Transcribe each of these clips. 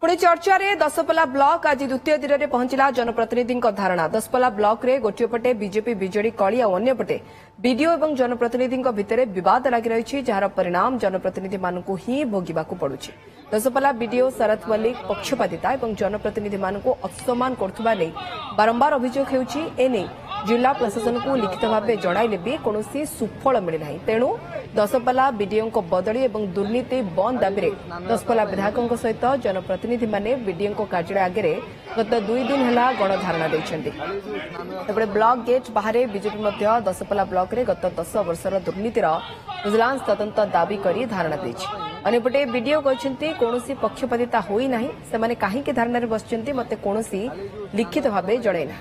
पुणे चर्चा रे दशपल्ला ब्लॉक आज द्वितीय दिन में पहुंचला जनप्रतिनिधि धारणा। दशपल्ला ब्लॉक रे गोटे पटे बीजेपी बीजेडी कली और अन्यपटे बीडीओ और जनप्रतिनिधि भितर विवाद लगी रही, जार परिणाम जनप्रतिनिधि मानू ही भोगवाक पड़ुछि। दशपल्ला बीडीओ शरत मल्लिक पक्षपातिता और जनप्रतिनिधि मानू असम्मान करुवा नहीं बारंबार अभियोग होने जिला प्रशासन को लिखित भाव जणाइले भी कौनसी सुफल मिलना। तेणु दशपल्ला बीडीओ बदली और दुर्नीति बंद दाबी में दशपल्ला विधायकों सहित जनप्रतिनिधि माने बीडीओ कार्यालय आगे गत 2 दिन है गणधारणा देते। ब्लॉक गेट बाहर बीजेपी दशपल्ला ब्लॉक रे गत 10 वर्षर दुर्नीतिर विजिलेंस तदंत दाबी कर धारणा देपटे बीडीओ कहते कौनसी पक्षपातिता होना से कहीं धारणा बसते मत कौन लिखित भाव जणैना।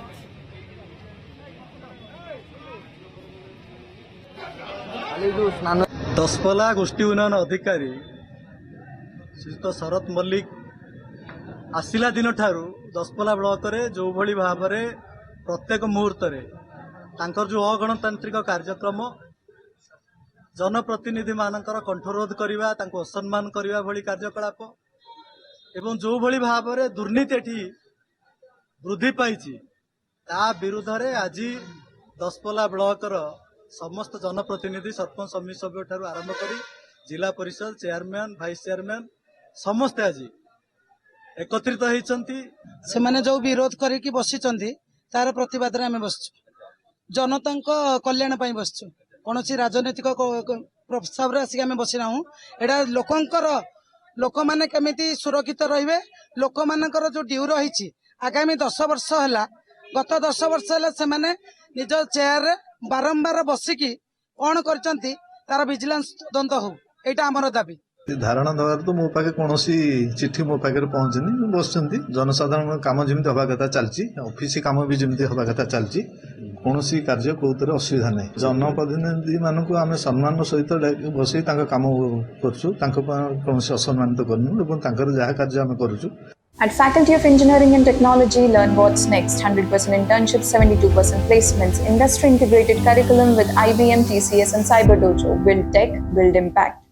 दशपल्ला गोष्ठी उन्नयन अधिकारी श्रीयुत शरत मल्लिक आसिला दिन ठारू दशपल्ला ब्लॉक रे जो भली भाव में प्रत्येक मुहूर्त जो अगणतांत्रिक कार्यक्रम जनप्रतिनिधि मानकर कंठरोध करवा असम्मान करने भली कार्यकलाप एवं जो भली भाव में दुर्नीति एठी वृद्धि पाई विरुद्ध रे आज दशपल्ला ब्लॉक समस्त जनप्रतिनिधि सरपंच समिति सभ्य ठारू आरंभ कर जिला परिषद चेयरमैन भाइस चेयरमैन समस्ते आज एकत्रित होती से जो विरोध करके बसी तार प्रतिवाद आम बस जनता कल्याण बसचु कौन राजनैतिक प्रस्ताव आसिक आम बसी ना एटा लोक मैंने केमी सुरक्षित रे लोक मानकर जो ड्यू रही आगामी 10 वर्ष है गत 10 वर्ष है निज चेयर बारंबार बसिकी कौन कर विजिलेंस तदंत हो यहाँ आमर दाबी धारणा दबार तो मो पाखे कौन चिठी मो पाखे पहुंचनी बस जनसाधारण काम जमी हवा कथा चलती ऑफिस काम भी जमी हवा कथा चलती कौन कार्य कौतर असुविधा नहीं जनप्रतिनिधि मानक आम सम्मान सहित बस कम कौन असम्मानित करूँ जहाँ कार्य आम करूँ। At Faculty of Engineering and Technology, learn what's next. 100% internships, 72% placements, industry integrated curriculum with IBM, TCS and Cyber Dojo. Build tech, build impact.